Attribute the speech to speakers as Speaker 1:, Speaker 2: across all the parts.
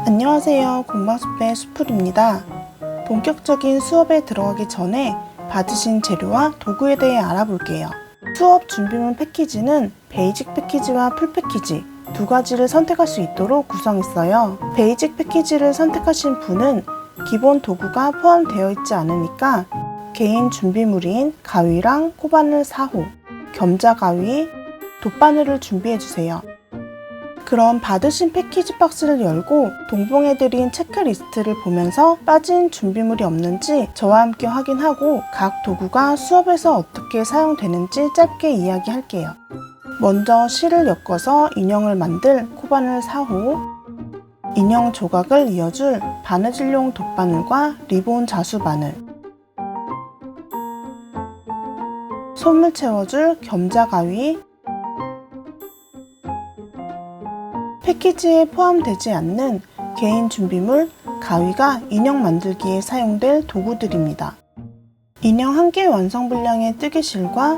Speaker 1: 안녕하세요. 공방숲의 수풀입니다. 본격적인 수업에 들어가기 전에 받으신 재료와 도구에 대해 알아볼게요. 수업 준비물 패키지는 베이직 패키지와 풀 패키지 두 가지를 선택할 수 있도록 구성했어요. 베이직 패키지를 선택하신 분은 기본 도구가 포함되어 있지 않으니까 개인 준비물인 가위랑 코바늘 4호, 겸자 가위, 돗바늘을 준비해주세요. 그럼 받으신 패키지 박스를 열고 동봉해드린 체크리스트를 보면서 빠진 준비물이 없는지 저와 함께 확인하고 각 도구가 수업에서 어떻게 사용되는지 짧게 이야기할게요. 먼저 실을 엮어서 인형을 만들 코바늘 4호, 인형 조각을 이어줄 바느질용 돗바늘과 리본 자수 바늘, 솜을 채워줄 겸자 가위, 패키지에 포함되지 않는 개인 준비물 가위가 인형 만들기에 사용될 도구들입니다. 인형 한 개 완성 분량의 뜨개실과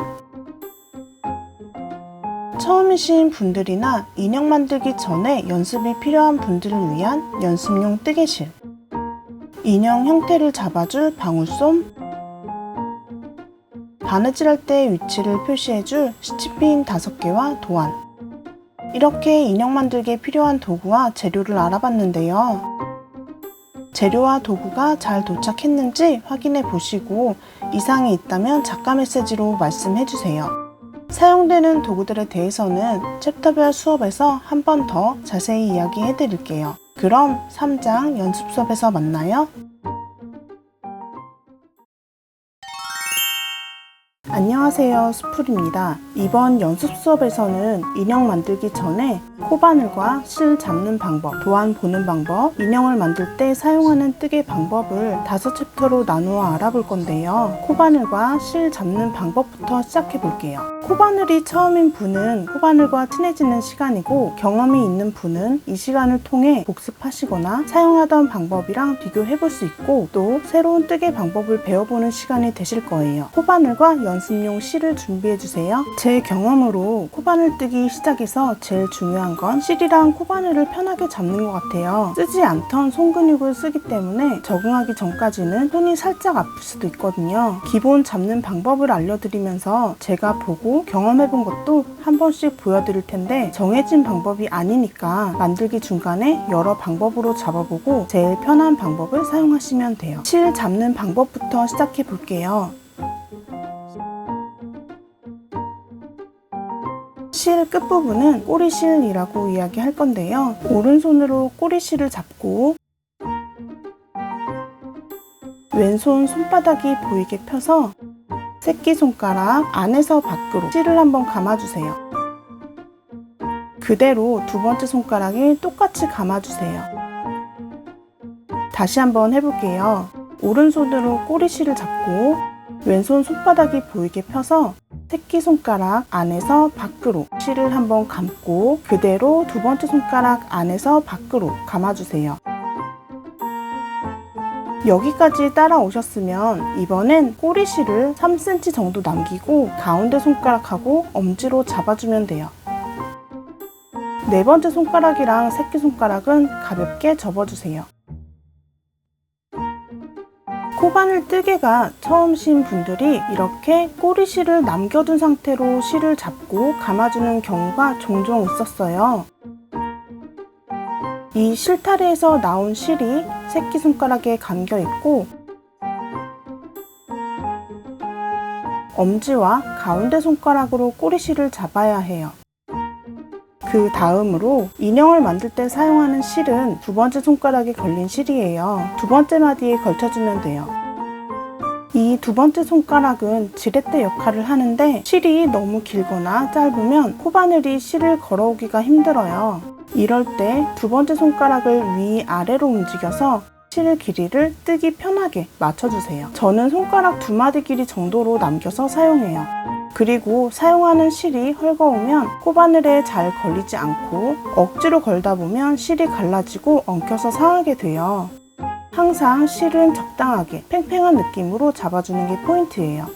Speaker 1: 처음이신 분들이나 인형 만들기 전에 연습이 필요한 분들을 위한 연습용 뜨개실, 인형 형태를 잡아줄 방울솜, 바느질할 때 위치를 표시해줄 스티핀 5개와 도안. 이렇게 인형 만들기에 필요한 도구와 재료를 알아봤는데요. 재료와 도구가 잘 도착했는지 확인해 보시고 이상이 있다면 작가 메시지로 말씀해 주세요. 사용되는 도구들에 대해서는 챕터별 수업에서 한 번 더 자세히 이야기해 드릴게요. 그럼 3장 연습 수업에서 만나요. 안녕하세요. 수풀입니다. 이번 연습 수업에서는 인형 만들기 전에 코바늘과 실 잡는 방법, 도안 보는 방법, 인형을 만들 때 사용하는 뜨개 방법을 5챕터로 나누어 알아볼 건데요. 코바늘과 실 잡는 방법부터 시작해 볼게요. 코바늘이 처음인 분은 코바늘과 친해지는 시간이고 경험이 있는 분은 이 시간을 통해 복습하시거나 사용하던 방법이랑 비교해 볼 수 있고 또 새로운 뜨개 방법을 배워보는 시간이 되실 거예요. 코바늘과 연습용 실을 준비해 주세요. 제 경험으로 코바늘 뜨기 시작에서 제일 중요한 건 실이랑 코바늘을 편하게 잡는 것 같아요. 쓰지 않던 손 근육을 쓰기 때문에 적응하기 전까지는 손이 살짝 아플 수도 있거든요. 기본 잡는 방법을 알려드리면서 제가 보고 경험해본 것도 한 번씩 보여드릴 텐데 정해진 방법이 아니니까 만들기 중간에 여러 방법으로 잡아보고 제일 편한 방법을 사용하시면 돼요. 실 잡는 방법부터 시작해 볼게요. 실 끝부분은 꼬리실이라고 이야기할 건데요. 오른손으로 꼬리실을 잡고 왼손 손바닥이 보이게 펴서 새끼손가락 안에서 밖으로 실을 한번 감아주세요. 그대로 두 번째 손가락이 똑같이 감아주세요. 다시 한번 해볼게요. 오른손으로 꼬리실을 잡고 왼손 손바닥이 보이게 펴서 새끼손가락 안에서 밖으로 실을 한번 감고 그대로 두 번째 손가락 안에서 밖으로 감아주세요. 여기까지 따라오셨으면 이번엔 꼬리실을 3cm 정도 남기고 가운데 손가락하고 엄지로 잡아주면 돼요. 네 번째 손가락이랑 새끼손가락은 가볍게 접어주세요. 코바늘 뜨개가 처음이신 분들이 이렇게 꼬리실을 남겨둔 상태로 실을 잡고 감아주는 경우가 종종 있었어요. 이 실타래에서 나온 실이 새끼손가락에 감겨 있고 엄지와 가운데 손가락으로 꼬리실을 잡아야 해요. 그 다음으로 인형을 만들 때 사용하는 실은 두 번째 손가락에 걸린 실이에요. 두 번째 마디에 걸쳐주면 돼요. 이 두 번째 손가락은 지렛대 역할을 하는데 실이 너무 길거나 짧으면 코바늘이 실을 걸어오기가 힘들어요. 이럴 때 두 번째 손가락을 위아래로 움직여서 실 길이를 뜨기 편하게 맞춰주세요. 저는 손가락 두 마디 길이 정도로 남겨서 사용해요. 그리고 사용하는 실이 헐거우면 코바늘에 잘 걸리지 않고 억지로 걸다 보면 실이 갈라지고 엉켜서 상하게 돼요. 항상 실은 적당하게 팽팽한 느낌으로 잡아주는 게 포인트예요.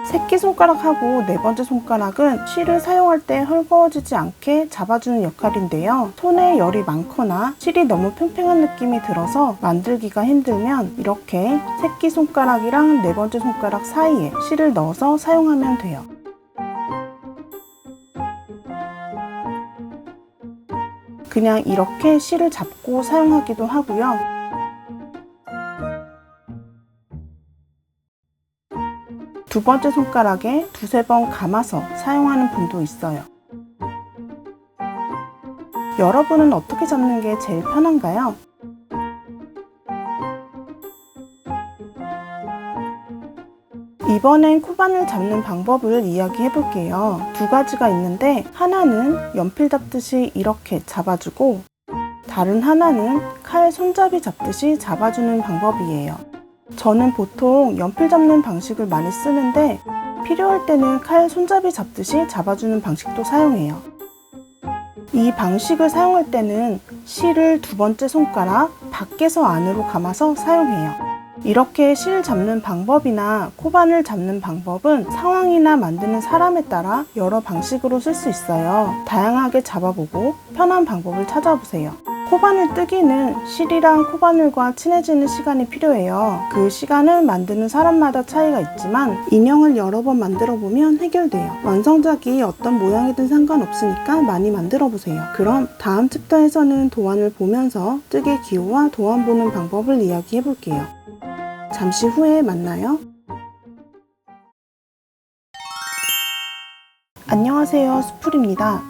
Speaker 1: 새끼손가락하고 네 번째 손가락은 실을 사용할 때 헐거워지지 않게 잡아주는 역할인데요. 손에 열이 많거나 실이 너무 팽팽한 느낌이 들어서 만들기가 힘들면 이렇게 새끼손가락이랑 네 번째 손가락 사이에 실을 넣어서 사용하면 돼요. 그냥 이렇게 실을 잡고 사용하기도 하고요. 두 번째 손가락에 두세 번 감아서 사용하는 분도 있어요. 여러분은 어떻게 잡는 게 제일 편한가요? 이번엔 코바늘 잡는 방법을 이야기해 볼게요. 두 가지가 있는데 하나는 연필 잡듯이 이렇게 잡아주고 다른 하나는 칼 손잡이 잡듯이 잡아주는 방법이에요. 저는 보통 연필 잡는 방식을 많이 쓰는데 필요할 때는 칼 손잡이 잡듯이 잡아주는 방식도 사용해요. 이 방식을 사용할 때는 실을 두 번째 손가락 밖에서 안으로 감아서 사용해요. 이렇게 실 잡는 방법이나 코바늘 잡는 방법은 상황이나 만드는 사람에 따라 여러 방식으로 쓸 수 있어요. 다양하게 잡아보고 편한 방법을 찾아보세요. 코바늘 뜨기는 실이랑 코바늘과 친해지는 시간이 필요해요. 그 시간은 만드는 사람마다 차이가 있지만 인형을 여러 번 만들어 보면 해결돼요. 완성작이 어떤 모양이든 상관없으니까 많이 만들어 보세요. 그럼 다음 챕터에서는 도안을 보면서 뜨개 기호와 도안 보는 방법을 이야기해 볼게요. 잠시 후에 만나요. 안녕하세요, 수풀입니다.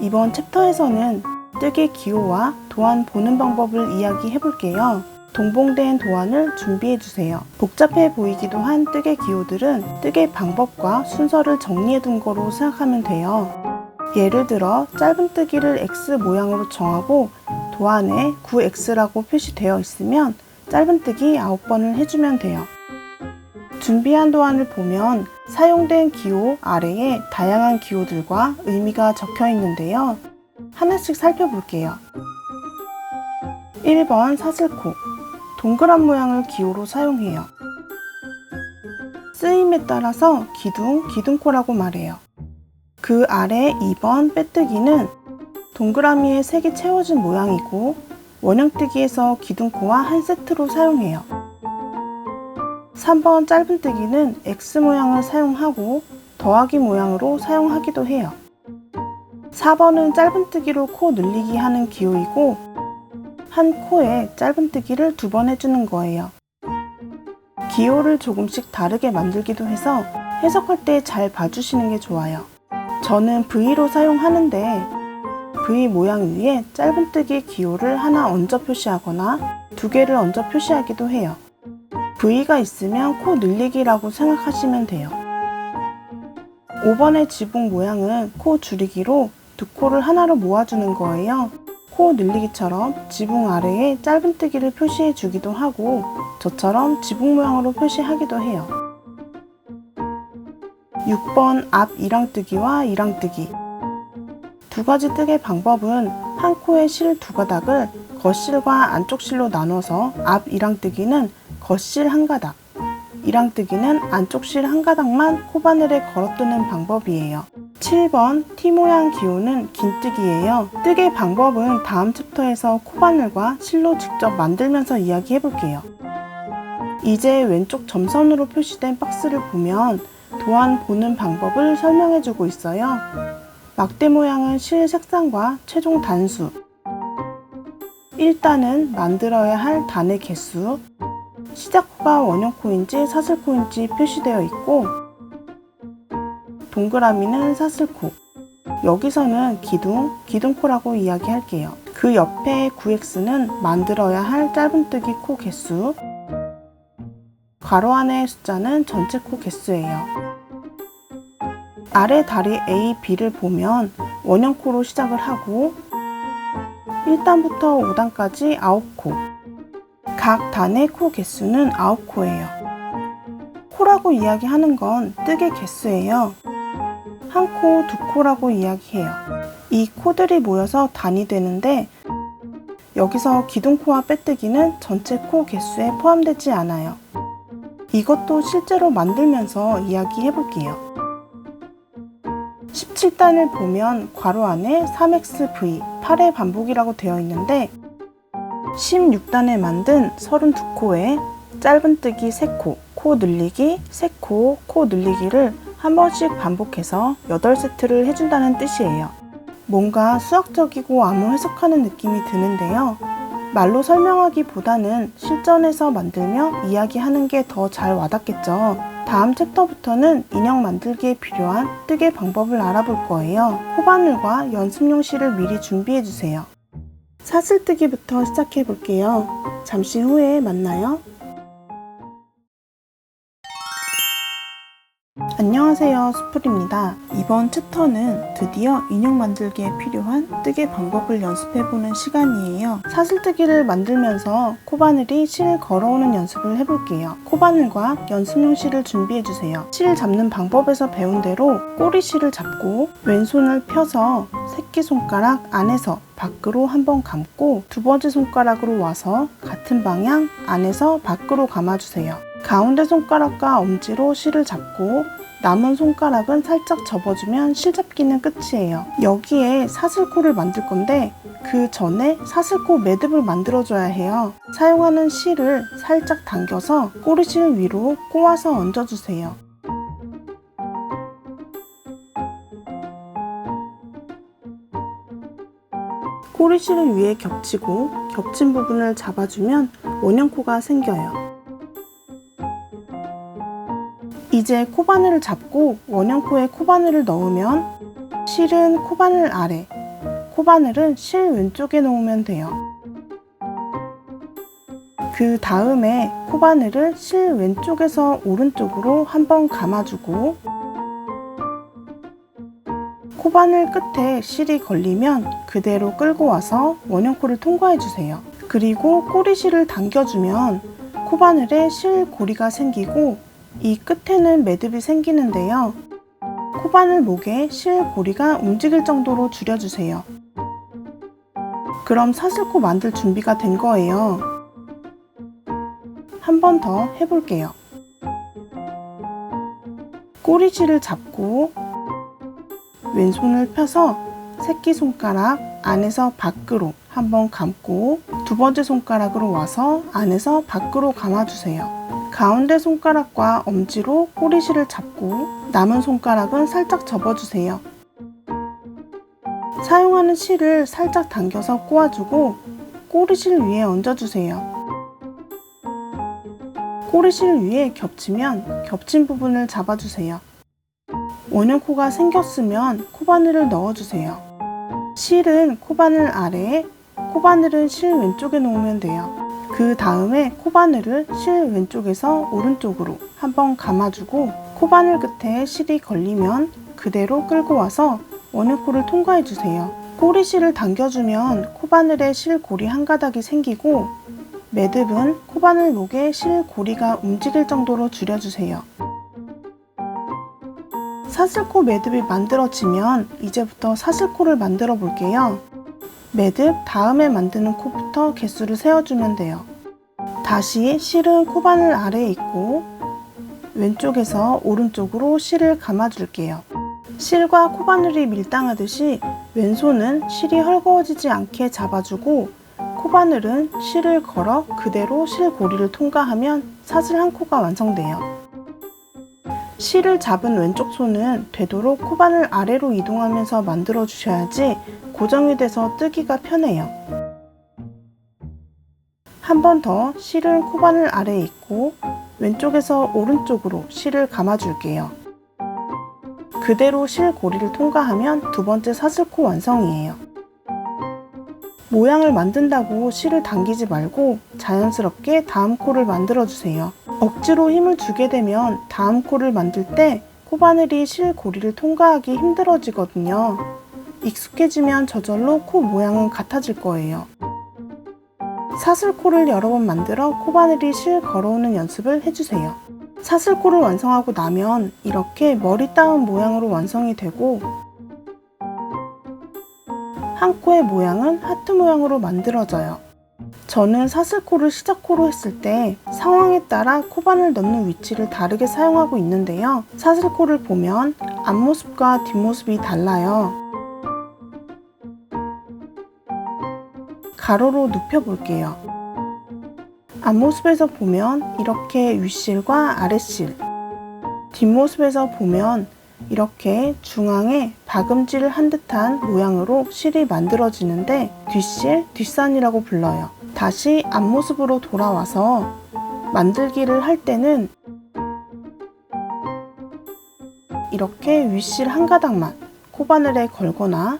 Speaker 1: 이번 챕터에서는 뜨개 기호와 도안 보는 방법을 이야기해 볼게요. 동봉된 도안을 준비해 주세요. 복잡해 보이기도 한 뜨개 기호들은 뜨개 방법과 순서를 정리해 둔 거로 생각하면 돼요. 예를 들어 짧은 뜨기를 X 모양으로 정하고 도안에 9X라고 표시되어 있으면 짧은 뜨기 9번을 해주면 돼요. 준비한 도안을 보면 사용된 기호 아래에 다양한 기호들과 의미가 적혀 있는데요. 하나씩 살펴볼게요. 1번 사슬코. 동그란 모양을 기호로 사용해요. 쓰임에 따라서 기둥, 기둥코라고 말해요. 그 아래 2번 빼뜨기는 동그라미에 색이 채워진 모양이고 원형뜨기에서 기둥코와 한 세트로 사용해요. 3번 짧은뜨기는 X 모양을 사용하고 더하기 모양으로 사용하기도 해요. 4번은 짧은뜨기로 코 늘리기 하는 기호이고 한 코에 짧은뜨기를 2번 해주는 거예요. 기호를 조금씩 다르게 만들기도 해서 해석할 때 잘 봐주시는 게 좋아요. 저는 V로 사용하는데 V 모양 위에 짧은뜨기 기호를 하나 얹어 표시하거나 2개를 얹어 표시하기도 해요. V가 있으면 코 늘리기라고 생각하시면 돼요. 5번의 지붕 모양은 코 줄이기로 2코를 하나로 모아주는 거예요. 코 늘리기처럼 지붕 아래에 짧은뜨기를 표시해 주기도 하고 저처럼 지붕 모양으로 표시하기도 해요. 6번 앞 이랑뜨기와 이랑뜨기. 두 가지 뜨개 방법은 한 코에 실 2가닥을 겉실과 안쪽 실로 나눠서 앞 이랑뜨기는 겉실 1가닥, 이랑뜨기는 안쪽 실 1가닥만 코바늘에 걸어두는 방법이에요. 7번 T모양 기호는 긴뜨기예요. 뜨개 방법은 다음 챕터에서 코바늘과 실로 직접 만들면서 이야기해 볼게요. 이제 왼쪽 점선으로 표시된 박스를 보면 도안 보는 방법을 설명해 주고 있어요. 막대 모양은 실 색상과 최종 단수, 1단은 만들어야 할 단의 개수, 시작코가 원형코인지 사슬코인지 표시되어 있고 동그라미는 사슬코, 여기서는 기둥, 기둥코라고 이야기할게요. 그 옆에 9X는 만들어야 할 짧은뜨기 코 개수, 괄호 안의 숫자는 전체 코 개수예요. 아래 다리 A, B를 보면 원형코로 시작을 하고 1단부터 5단까지 9코, 각 단의 코 개수는 9코예요. 코라고 이야기하는 건 뜨개 개수예요. 한 코, 2코라고 이야기해요. 이 코들이 모여서 단이 되는데 여기서 기둥코와 빼뜨기는 전체 코 개수에 포함되지 않아요. 이것도 실제로 만들면서 이야기해 볼게요. 17단을 보면 괄호 안에 3xv 8의 반복이라고 되어 있는데 16단에 만든 32코에 짧은뜨기 3코, 코 늘리기 3코, 코 늘리기를 한 번씩 반복해서 8세트를 해준다는 뜻이에요. 뭔가 수학적이고 암호 해석하는 느낌이 드는데요. 말로 설명하기보다는 실전에서 만들며 이야기하는 게 더 잘 와닿겠죠. 다음 챕터부터는 인형 만들기에 필요한 뜨개 방법을 알아볼 거예요. 코바늘과 연습용 실을 미리 준비해주세요. 사슬뜨기부터 시작해 볼게요. 잠시 후에 만나요. 안녕하세요, 수풀입니다. 이번 챕터는 드디어 인형 만들기에 필요한 뜨개 방법을 연습해보는 시간이에요. 사슬뜨기를 만들면서 코바늘이 실을 걸어오는 연습을 해볼게요. 코바늘과 연습용 실을 준비해주세요. 실 잡는 방법에서 배운 대로 꼬리실을 잡고 왼손을 펴서 새끼손가락 안에서 밖으로 한번 감고 두 번째 손가락으로 와서 같은 방향 안에서 밖으로 감아주세요. 가운데 손가락과 엄지로 실을 잡고 남은 손가락은 살짝 접어주면 실 잡기는 끝이에요. 여기에 사슬코를 만들 건데 그 전에 사슬코 매듭을 만들어줘야 해요. 사용하는 실을 살짝 당겨서 꼬리실 위로 꼬아서 얹어주세요. 꼬리실 위에 겹치고 겹친 부분을 잡아주면 원형코가 생겨요. 이제 코바늘을 잡고 원형코에 코바늘을 넣으면 실은 코바늘 아래, 코바늘은 실 왼쪽에 놓으면 돼요. 그 다음에 코바늘을 실 왼쪽에서 오른쪽으로 한번 감아주고 코바늘 끝에 실이 걸리면 그대로 끌고 와서 원형코를 통과해주세요. 그리고 꼬리실을 당겨주면 코바늘에 실 고리가 생기고 이 끝에는 매듭이 생기는데요. 코바늘 목에 실 고리가 움직일 정도로 줄여주세요. 그럼 사슬코 만들 준비가 된 거예요. 한 번 더 해볼게요. 꼬리실을 잡고 왼손을 펴서 새끼손가락 안에서 밖으로 한번 감고 두 번째 손가락으로 와서 안에서 밖으로 감아주세요. 가운데 손가락과 엄지로 꼬리실을 잡고 남은 손가락은 살짝 접어주세요. 사용하는 실을 살짝 당겨서 꼬아주고 꼬리실 위에 얹어주세요. 꼬리실 위에 겹치면 겹친 부분을 잡아주세요. 원형코가 생겼으면 코바늘을 넣어주세요. 실은 코바늘 아래에, 코바늘은 실 왼쪽에 놓으면 돼요. 그 다음에 코바늘을 실 왼쪽에서 오른쪽으로 한번 감아주고 코바늘 끝에 실이 걸리면 그대로 끌고 와서 원형코를 통과해주세요. 꼬리실을 당겨주면 코바늘에 실 고리 한 가닥이 생기고 매듭은 코바늘 목에 실 고리가 움직일 정도로 줄여주세요. 사슬코 매듭이 만들어지면 이제부터 사슬코를 만들어 볼게요. 매듭 다음에 만드는 코부터 개수를 세어주면 돼요. 다시 실은 코바늘 아래에 있고 왼쪽에서 오른쪽으로 실을 감아줄게요. 실과 코바늘이 밀당하듯이 왼손은 실이 헐거워지지 않게 잡아주고 코바늘은 실을 걸어 그대로 실 고리를 통과하면 사슬 한 코가 완성돼요. 실을 잡은 왼쪽 손은 되도록 코바늘 아래로 이동하면서 만들어 주셔야지 고정이 돼서 뜨기가 편해요. 한 번 더 실은 코바늘 아래에 있고 왼쪽에서 오른쪽으로 실을 감아줄게요. 그대로 실 고리를 통과하면 두 번째 사슬코 완성이에요. 모양을 만든다고 실을 당기지 말고 자연스럽게 다음 코를 만들어 주세요. 억지로 힘을 주게 되면 다음 코를 만들 때 코바늘이 실 고리를 통과하기 힘들어지거든요. 익숙해지면 저절로 코 모양은 같아질 거예요. 사슬코를 여러 번 만들어 코바늘이 실 걸어오는 연습을 해주세요. 사슬코를 완성하고 나면 이렇게 머리 따은 모양으로 완성이 되고 한 코의 모양은 하트 모양으로 만들어져요. 저는 사슬코를 시작코로 했을 때 상황에 따라 코바늘 넣는 위치를 다르게 사용하고 있는데요. 사슬코를 보면 앞모습과 뒷모습이 달라요. 가로로 눕혀 볼게요. 앞모습에서 보면 이렇게 윗실과 아랫실, 뒷모습에서 보면 이렇게 중앙에 박음질을 한 듯한 모양으로 실이 만들어지는데 뒷실, 뒷산이라고 불러요. 다시 앞모습으로 돌아와서 만들기를 할 때는 이렇게 윗실 한 가닥만 코바늘에 걸거나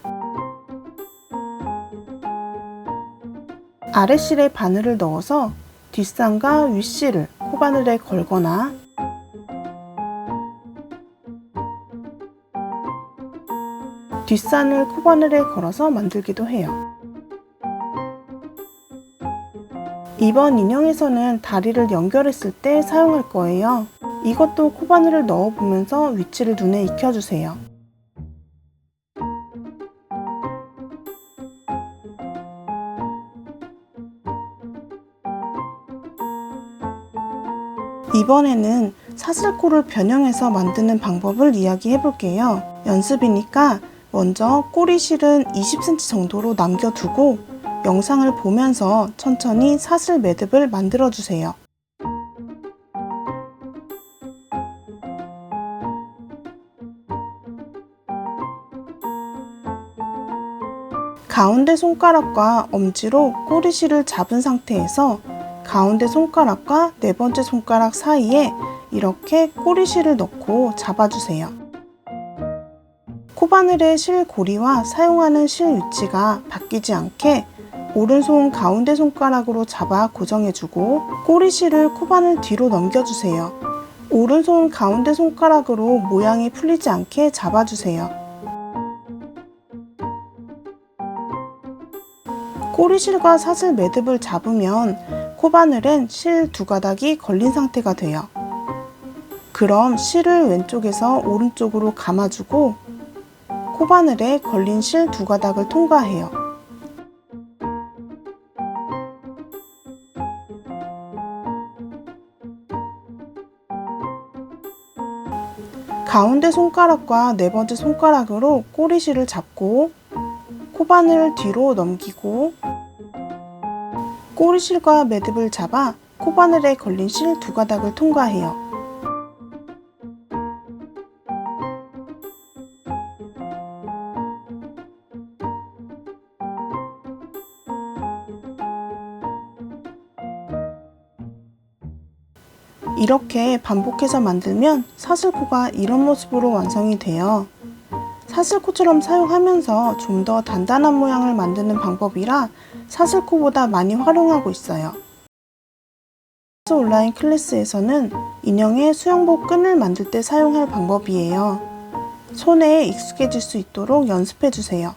Speaker 1: 아랫실에 바늘을 넣어서 뒷산과 윗실을 코바늘에 걸거나 뒷산을 코바늘에 걸어서 만들기도 해요. 이번 인형에서는 다리를 연결했을 때 사용할 거예요. 이것도 코바늘을 넣어보면서 위치를 눈에 익혀주세요. 이번에는 사슬코를 변형해서 만드는 방법을 이야기해 볼게요. 연습이니까 먼저 꼬리실은 20cm 정도로 남겨두고 영상을 보면서 천천히 사슬 매듭을 만들어 주세요. 가운데 손가락과 엄지로 꼬리실을 잡은 상태에서 가운데 손가락과 네 번째 손가락 사이에 이렇게 꼬리실을 넣고 잡아주세요. 코바늘의 실 고리와 사용하는 실 위치가 바뀌지 않게 오른손 가운데 손가락으로 잡아 고정해주고 꼬리실을 코바늘 뒤로 넘겨주세요. 오른손 가운데 손가락으로 모양이 풀리지 않게 잡아주세요. 꼬리실과 사슬 매듭을 잡으면 코바늘엔 실 두 가닥이 걸린 상태가 돼요. 그럼 실을 왼쪽에서 오른쪽으로 감아주고 코바늘에 걸린 실 두 가닥을 통과해요. 가운데 손가락과 네 번째 손가락으로 꼬리실을 잡고 코바늘 뒤로 넘기고 꼬리실과 매듭을 잡아 코바늘에 걸린 실 두 가닥을 통과해요. 이렇게 반복해서 만들면 사슬코가 이런 모습으로 완성이 돼요. 사슬코처럼 사용하면서 좀 더 단단한 모양을 만드는 방법이라 사슬코보다 많이 활용하고 있어요. 온라인 클래스에서는 인형의 수영복 끈을 만들 때 사용할 방법이에요. 손에 익숙해질 수 있도록 연습해주세요.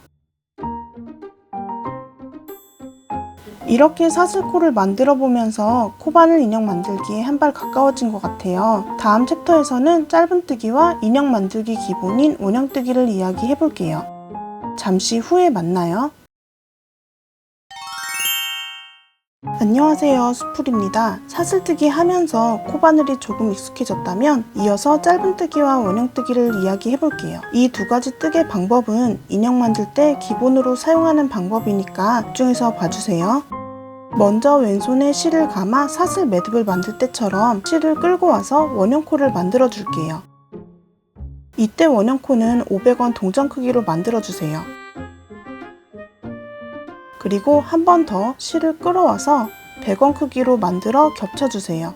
Speaker 1: 이렇게 사슬코를 만들어 보면서 코바늘 인형 만들기에 한 발 가까워진 것 같아요. 다음 챕터에서는 짧은뜨기와 인형 만들기 기본인 원형뜨기를 이야기해 볼게요. 잠시 후에 만나요. 안녕하세요, 수풀입니다. 사슬뜨기 하면서 코바늘이 조금 익숙해졌다면 이어서 짧은뜨기와 원형뜨기를 이야기해 볼게요. 이 두 가지 뜨개 방법은 인형 만들 때 기본으로 사용하는 방법이니까 집중해서 봐주세요. 먼저 왼손에 실을 감아 사슬 매듭을 만들 때처럼 실을 끌고 와서 원형코를 만들어 줄게요. 이때 원형코는 500원 동전 크기로 만들어 주세요. 그리고 한 번 더 실을 끌어와서 100원 크기로 만들어 겹쳐주세요.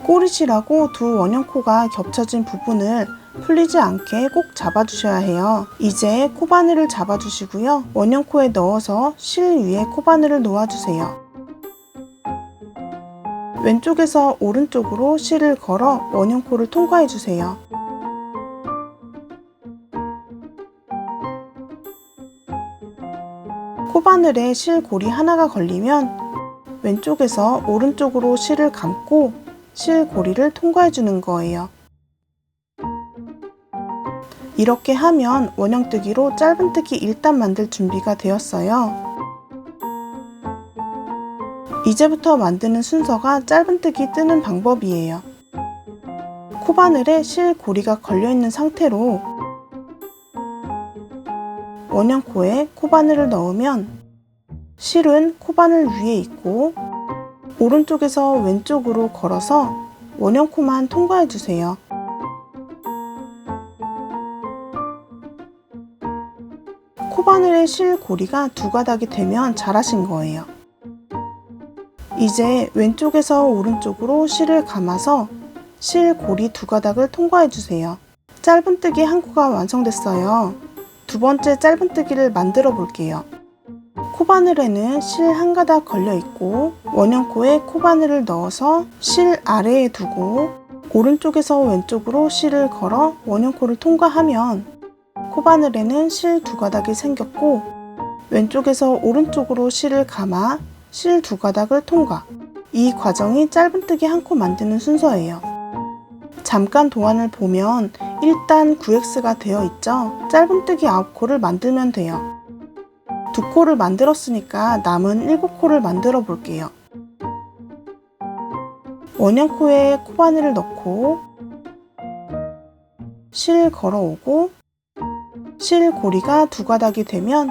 Speaker 1: 꼬리실하고 두 원형코가 겹쳐진 부분을 풀리지 않게 꼭 잡아주셔야 해요. 이제 코바늘을 잡아주시고요. 원형코에 넣어서 실 위에 코바늘을 놓아주세요. 왼쪽에서 오른쪽으로 실을 걸어 원형코를 통과해주세요. 코바늘에 실 고리 하나가 걸리면 왼쪽에서 오른쪽으로 실을 감고 실 고리를 통과해 주는 거예요. 이렇게 하면 원형뜨기로 짧은뜨기 1단 만들 준비가 되었어요. 이제부터 만드는 순서가 짧은뜨기 뜨는 방법이에요. 코바늘에 실 고리가 걸려있는 상태로 원형코에 코바늘을 넣으면 실은 코바늘 위에 있고 오른쪽에서 왼쪽으로 걸어서 원형코만 통과해주세요. 코바늘의 실 고리가 두 가닥이 되면 잘하신 거예요. 이제 왼쪽에서 오른쪽으로 실을 감아서 실 고리 두 가닥을 통과해주세요. 짧은뜨기 한 코가 완성됐어요. 두 번째 짧은뜨기를 만들어 볼게요. 코바늘에는 실 한 가닥 걸려있고 원형코에 코바늘을 넣어서 실 아래에 두고 오른쪽에서 왼쪽으로 실을 걸어 원형코를 통과하면 코바늘에는 실 두 가닥이 생겼고 왼쪽에서 오른쪽으로 실을 감아 실 두 가닥을 통과. 이 과정이 짧은뜨기 한 코 만드는 순서예요. 잠깐 도안을 보면 일단 9x가 되어 있죠. 짧은뜨기 9코를 만들면 돼요. 2코를 만들었으니까 남은 7코를 만들어 볼게요. 원형코에 코바늘을 넣고 실 걸어오고 실 고리가 두 가닥이 되면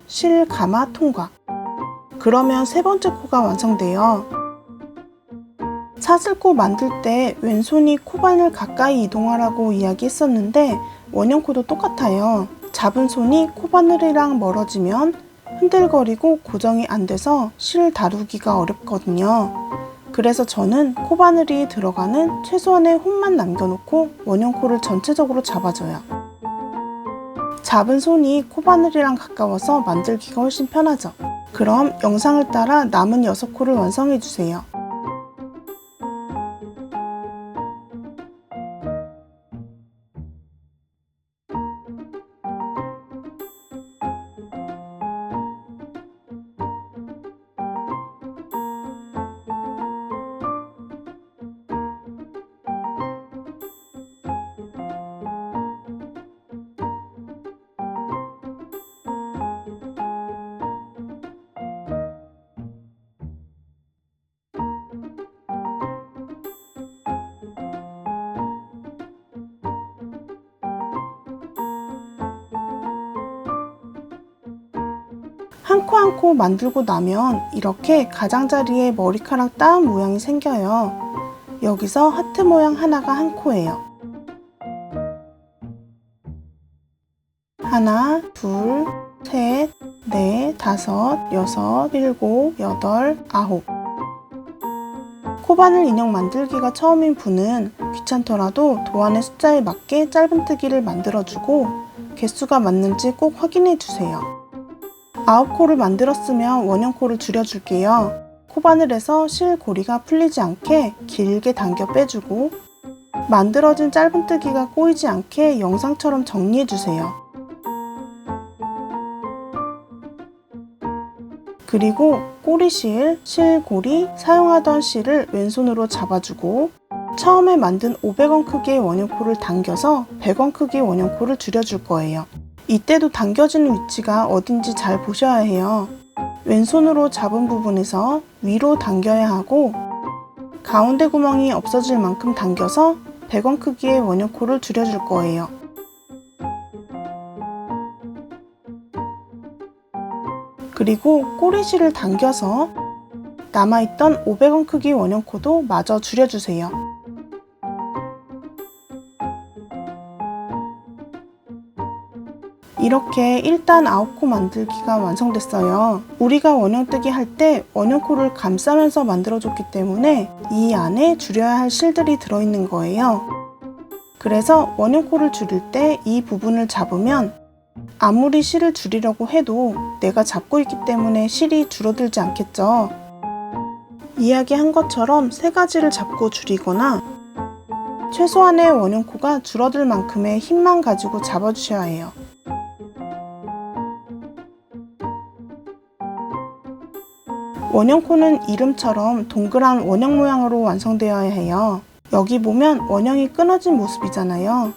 Speaker 1: 실 감아 통과. 그러면 세 번째 코가 완성돼요. 사슬코 만들 때 왼손이 코바늘 가까이 이동하라고 이야기했었는데 원형코도 똑같아요. 잡은 손이 코바늘이랑 멀어지면 흔들거리고 고정이 안 돼서 실 다루기가 어렵거든요. 그래서 저는 코바늘이 들어가는 최소한의 홈만 남겨놓고 원형코를 전체적으로 잡아줘요. 잡은 손이 코바늘이랑 가까워서 만들기가 훨씬 편하죠. 그럼 영상을 따라 남은 6코를 완성해주세요. 한 코 한 코 만들고 나면 이렇게 가장자리에 머리카락 따은 모양이 생겨요. 여기서 하트 모양 하나가 한 코예요. 하나, 둘, 셋, 넷, 다섯, 여섯, 일곱, 여덟, 아홉. 코바늘 인형 만들기가 처음인 분은 귀찮더라도 도안의 숫자에 맞게 짧은뜨기를 만들어주고 개수가 맞는지 꼭 확인해주세요. 9코를 만들었으면 원형코를 줄여줄게요. 코바늘에서 실 고리가 풀리지 않게 길게 당겨 빼주고 만들어진 짧은뜨기가 꼬이지 않게 영상처럼 정리해주세요. 그리고 꼬리실, 실고리, 사용하던 실을 왼손으로 잡아주고 처음에 만든 500원 크기의 원형코를 당겨서 100원 크기의 원형코를 줄여줄 거예요. 이때도 당겨지는 위치가 어딘지 잘 보셔야 해요. 왼손으로 잡은 부분에서 위로 당겨야 하고 가운데 구멍이 없어질 만큼 당겨서 100원 크기의 원형코를 줄여줄 거예요. 그리고 꼬리실을 당겨서 남아있던 500원 크기 원형코도 마저 줄여주세요. 이렇게 1단 9코 만들기가 완성됐어요. 우리가 원형뜨기 할 때 원형코를 감싸면서 만들어줬기 때문에 이 안에 줄여야 할 실들이 들어있는 거예요. 그래서 원형코를 줄일 때 이 부분을 잡으면 아무리 실을 줄이려고 해도 내가 잡고 있기 때문에 실이 줄어들지 않겠죠. 이야기한 것처럼 세 가지를 잡고 줄이거나 최소한의 원형코가 줄어들 만큼의 힘만 가지고 잡아주셔야 해요. 원형코는 이름처럼 동그란 원형 모양으로 완성되어야 해요. 여기 보면 원형이 끊어진 모습이잖아요.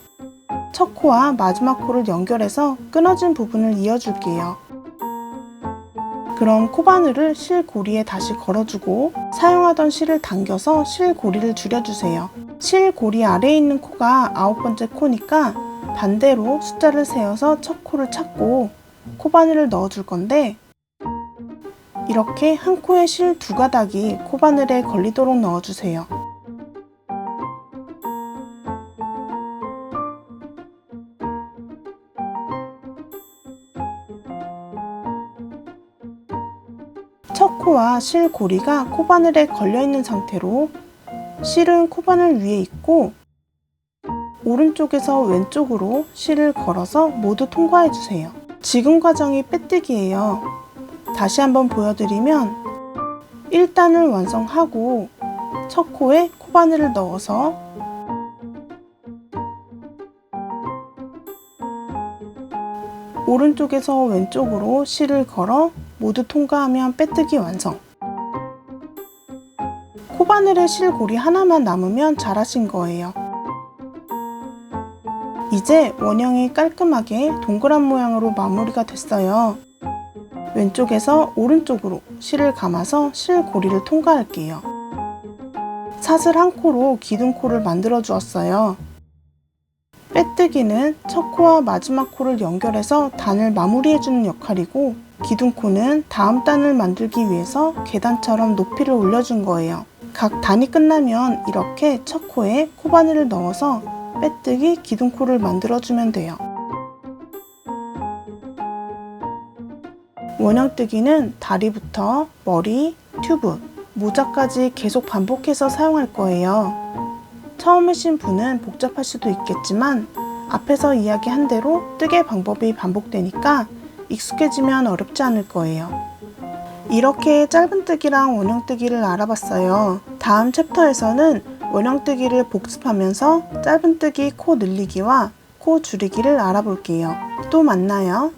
Speaker 1: 첫 코와 마지막 코를 연결해서 끊어진 부분을 이어줄게요. 그럼 코바늘을 실 고리에 다시 걸어주고 사용하던 실을 당겨서 실 고리를 줄여주세요. 실 고리 아래에 있는 코가 9번째 코니까 반대로 숫자를 세어서 첫 코를 찾고 코바늘을 넣어줄 건데, 이렇게 한 코에 실 2가닥이 코바늘에 걸리도록 넣어주세요. 첫 코와 실 고리가 코바늘에 걸려있는 상태로 실은 코바늘 위에 있고 오른쪽에서 왼쪽으로 실을 걸어서 모두 통과해주세요. 지금 과정이 빼뜨기예요. 다시 한번 보여드리면 1단을 완성하고 첫 코에 코바늘을 넣어서 오른쪽에서 왼쪽으로 실을 걸어 모두 통과하면 빼뜨기 완성. 코바늘에 실 고리 하나만 남으면 잘하신 거예요. 이제 원형이 깔끔하게 동그란 모양으로 마무리가 됐어요. 왼쪽에서 오른쪽으로 실을 감아서 실 고리를 통과할게요. 사슬 한 코로 기둥코를 만들어 주었어요. 빼뜨기는 첫 코와 마지막 코를 연결해서 단을 마무리해주는 역할이고, 기둥코는 다음 단을 만들기 위해서 계단처럼 높이를 올려준 거예요. 각 단이 끝나면 이렇게 첫 코에 코바늘을 넣어서 빼뜨기 기둥코를 만들어주면 돼요. 원형뜨기는 다리부터 머리, 튜브, 모자까지 계속 반복해서 사용할 거예요. 처음이신 분은 복잡할 수도 있겠지만 앞에서 이야기한 대로 뜨개 방법이 반복되니까 익숙해지면 어렵지 않을 거예요. 이렇게 짧은뜨기랑 원형뜨기를 알아봤어요. 다음 챕터에서는 원형뜨기를 복습하면서 짧은뜨기 코 늘리기와 코 줄이기를 알아볼게요. 또 만나요.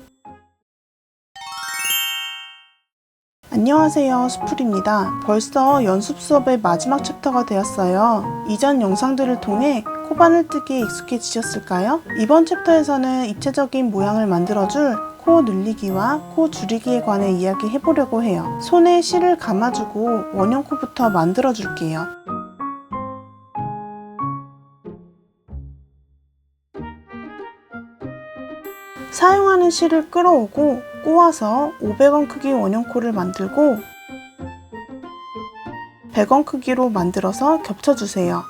Speaker 1: 안녕하세요, 수풀입니다. 벌써 연습 수업의 마지막 챕터가 되었어요. 이전 영상들을 통해 코바늘 뜨기에 익숙해지셨을까요? 이번 챕터에서는 입체적인 모양을 만들어줄 코 늘리기와 코 줄이기에 관해 이야기해보려고 해요. 손에 실을 감아주고 원형코부터 만들어줄게요. 사용하는 실을 끌어오고 꼬아서 500원 크기 원형코를 만들고 100원 크기로 만들어서 겹쳐주세요.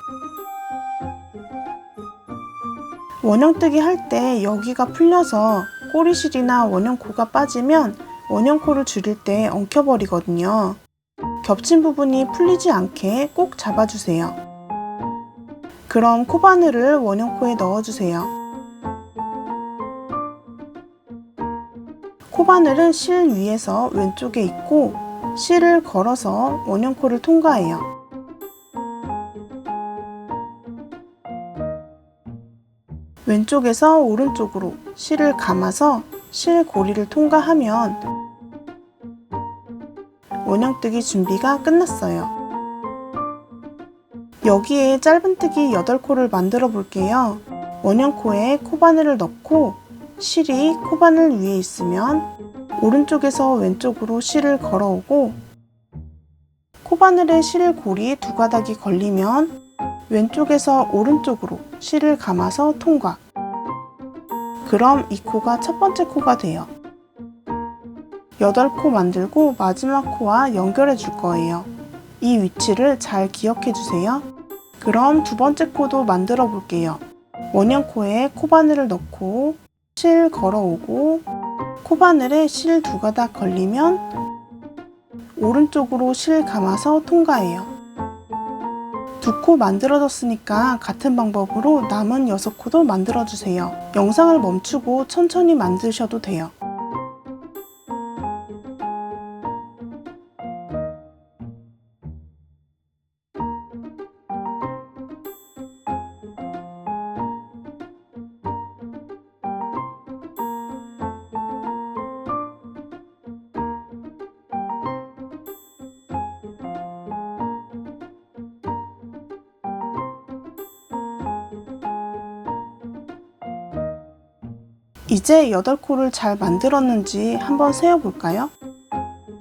Speaker 1: 원형뜨기 할 때 여기가 풀려서 꼬리실이나 원형코가 빠지면 원형코를 줄일 때 엉켜버리거든요. 겹친 부분이 풀리지 않게 꼭 잡아주세요. 그럼 코바늘을 원형코에 넣어주세요. 코바늘은 실 위에서 왼쪽에 있고 실을 걸어서 원형코를 통과해요. 왼쪽에서 오른쪽으로 실을 감아서 실 고리를 통과하면 원형뜨기 준비가 끝났어요. 여기에 짧은뜨기 8코를 만들어 볼게요. 원형코에 코바늘을 넣고 실이 코바늘 위에 있으면 오른쪽에서 왼쪽으로 실을 걸어오고 코바늘에 실 고리 2가닥이 걸리면 왼쪽에서 오른쪽으로 실을 감아서 통과. 그럼 이 코가 첫 번째 코가 돼요. 8코 만들고 마지막 코와 연결해 줄 거예요. 이 위치를 잘 기억해 주세요. 그럼 두 번째 코도 만들어 볼게요. 원형코에 코바늘을 넣고 실 걸어오고 코바늘에 실 2가닥 걸리면 오른쪽으로 실 감아서 통과해요. 2코 만들어졌으니까 같은 방법으로 남은 6코도 만들어주세요. 영상을 멈추고 천천히 만드셔도 돼요. 이제 8코를 잘 만들었는지 한번 세어볼까요?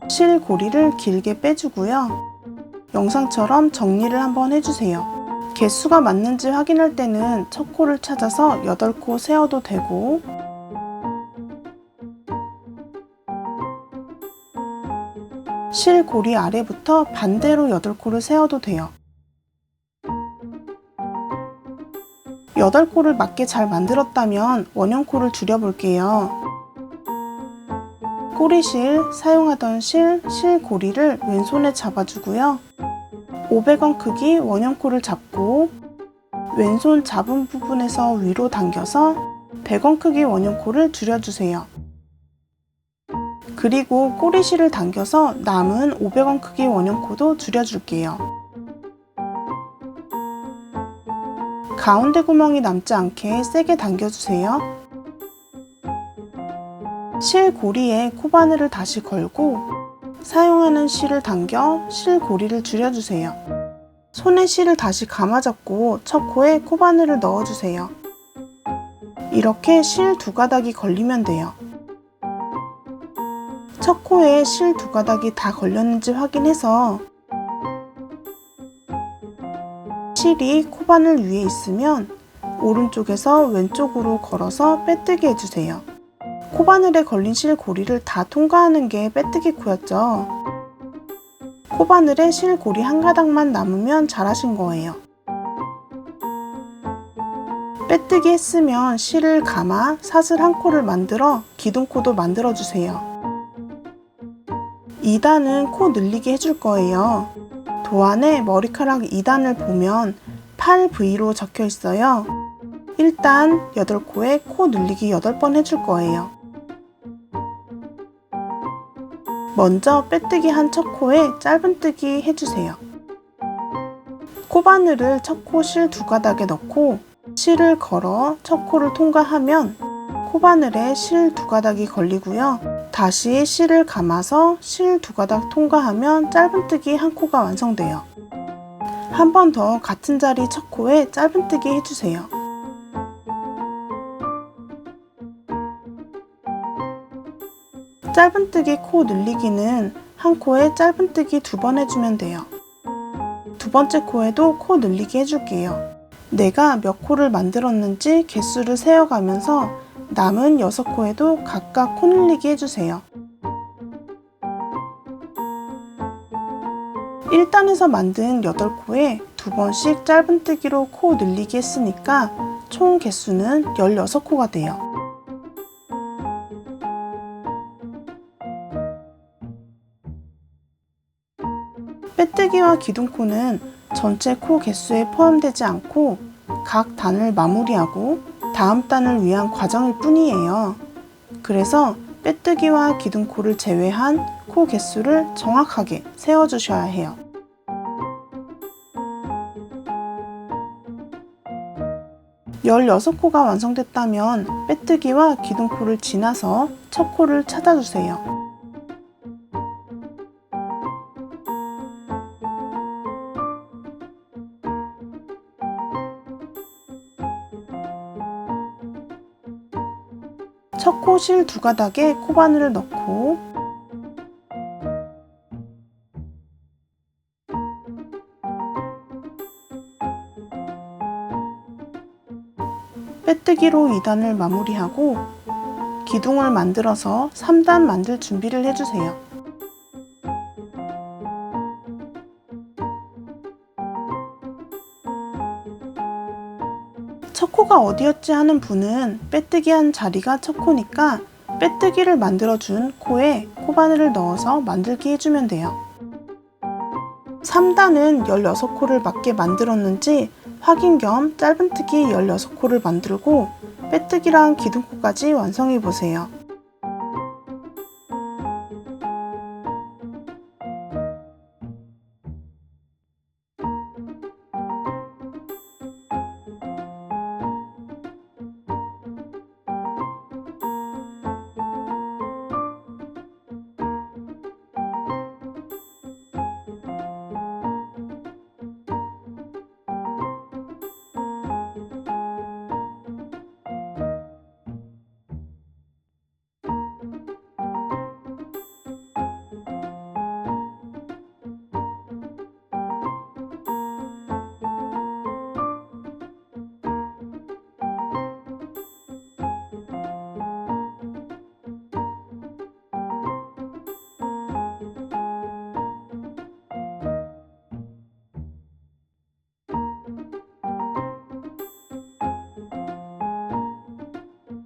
Speaker 1: 실고리를 길게 빼주고요. 영상처럼 정리를 한번 해주세요. 개수가 맞는지 확인할 때는 첫 코를 찾아서 8코 세어도 되고, 실고리 아래부터 반대로 8코를 세어도 돼요. 8코를 맞게 잘 만들었다면 원형코를 줄여볼게요. 꼬리실, 사용하던 실고리를 왼손에 잡아주고요. 500원 크기 원형코를 잡고 왼손 잡은 부분에서 위로 당겨서 100원 크기 원형코를 줄여주세요. 그리고 꼬리실을 당겨서 남은 500원 크기 원형코도 줄여줄게요. 가운데 구멍이 남지 않게 세게 당겨주세요. 실고리에 코바늘을 다시 걸고 사용하는 실을 당겨 실고리를 줄여주세요. 손에 실을 다시 감아잡고 첫 코에 코바늘을 넣어주세요. 이렇게 실 2가닥이 걸리면 돼요. 첫 코에 실 2가닥이 다 걸렸는지 확인해서 실이 코바늘 위에 있으면 오른쪽에서 왼쪽으로 걸어서 빼뜨기 해주세요. 코바늘에 걸린 실고리를 다 통과하는 게 빼뜨기 코였죠. 코바늘에 실고리 1가닥만 남으면 잘하신 거예요. 빼뜨기 했으면 실을 감아 사슬 1코를 만들어 기둥코도 만들어주세요. 2단은 코 늘리기 해줄 거예요. 도안에 머리카락 2단을 보면 8V로 적혀 있어요. 1단 8코에 코 늘리기 8번 해줄 거예요. 먼저 빼뜨기 한 첫 코에 짧은뜨기 해주세요. 코바늘을 첫 코 실 2가닥에 넣고 실을 걸어 첫 코를 통과하면 코바늘에 실 2가닥이 걸리고요. 다시 실을 감아서 실 2가닥 통과하면 짧은뜨기 한 코가 완성돼요. 한 번 더 같은 자리 첫 코에 짧은뜨기 해주세요. 짧은뜨기 코 늘리기는 한 코에 짧은뜨기 2번 해주면 돼요. 두 번째 코에도 코 늘리기 해줄게요. 내가 몇 코를 만들었는지 개수를 세어가면서 남은 6코에도 각각 코 늘리기 해주세요. 1단에서 만든 8코에 2번씩 짧은뜨기로 코 늘리기 했으니까 총 개수는 16코가 돼요. 빼뜨기와 기둥코는 전체 코 개수에 포함되지 않고 각 단을 마무리하고 다음 단을 위한 과정일 뿐이에요. 그래서 빼뜨기와 기둥코를 제외한 코 개수를 정확하게 세워주셔야 해요. (16) 코가 완성됐다면 빼뜨기와 기둥코를 지나서 첫 코를 찾아주세요. 첫 코 실 2가닥에 코바늘을 넣고 빼뜨기로 2단을 마무리하고 기둥을 만들어서 3단 만들 준비를 해주세요. 첫 코가 어디였지 하는 분은 빼뜨기 한 자리가 첫 코니까 빼뜨기를 만들어준 코에 코바늘을 넣어서 만들기 해주면 돼요. 3단은 16코를 맞게 만들었는지 확인 겸 짧은뜨기 16코를 만들고 빼뜨기랑 기둥코까지 완성해 보세요.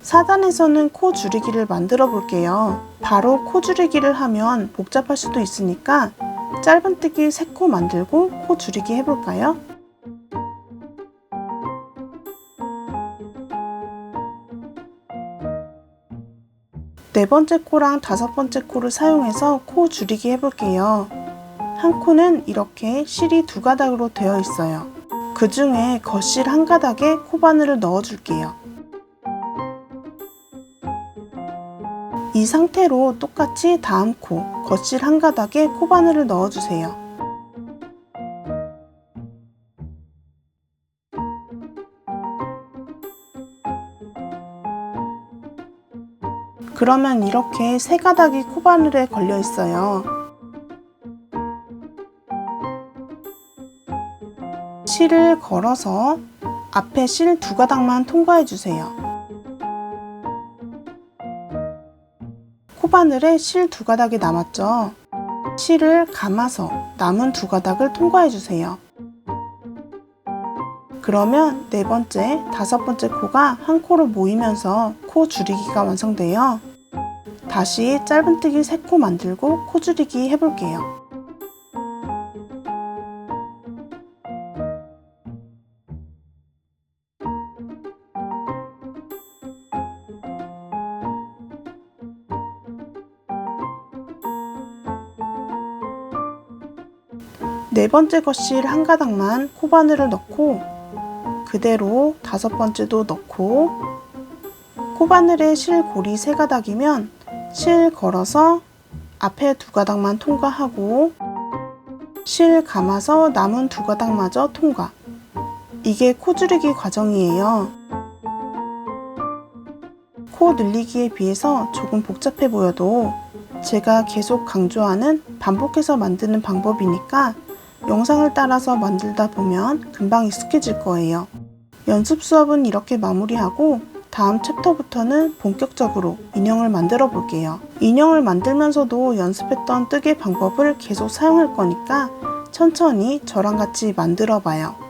Speaker 1: 4단에서는 코 줄이기를 만들어 볼게요. 바로 코 줄이기를 하면 복잡할 수도 있으니까 짧은뜨기 3코 만들고 코 줄이기 해볼까요? 네 번째 코랑 5번째 코를 사용해서 코 줄이기 해볼게요. 한 코는 이렇게 실이 2가닥으로 되어 있어요. 그 중에 겉실 1가닥에 코바늘을 넣어줄게요. 이 상태로 똑같이 다음 코, 겉실 1가닥에 코바늘을 넣어주세요. 그러면 이렇게 3가닥이 코바늘에 걸려 있어요. 실을 걸어서 앞에 실 2가닥만 통과해 주세요. 코바늘에 실 2가닥이 남았죠? 실을 감아서 남은 2가닥을 통과해 주세요. 그러면 네 번째, 5번째 코가 한 코로 모이면서 코 줄이기가 완성돼요. 다시 짧은뜨기 3코 만들고 코 줄이기 해볼게요. 네 번째 겉실 1가닥만 코바늘을 넣고 그대로 5번째도 넣고 코바늘에 실 고리 3가닥이면 실 걸어서 앞에 2가닥만 통과하고 실 감아서 남은 2가닥마저 통과. 이게 코 줄이기 과정이에요. 코 늘리기에 비해서 조금 복잡해 보여도 제가 계속 강조하는 반복해서 만드는 방법이니까 영상을 따라서 만들다 보면 금방 익숙해질 거예요. 연습 수업은 이렇게 마무리하고 다음 챕터부터는 본격적으로 인형을 만들어 볼게요. 인형을 만들면서도 연습했던 뜨개 방법을 계속 사용할 거니까 천천히 저랑 같이 만들어 봐요.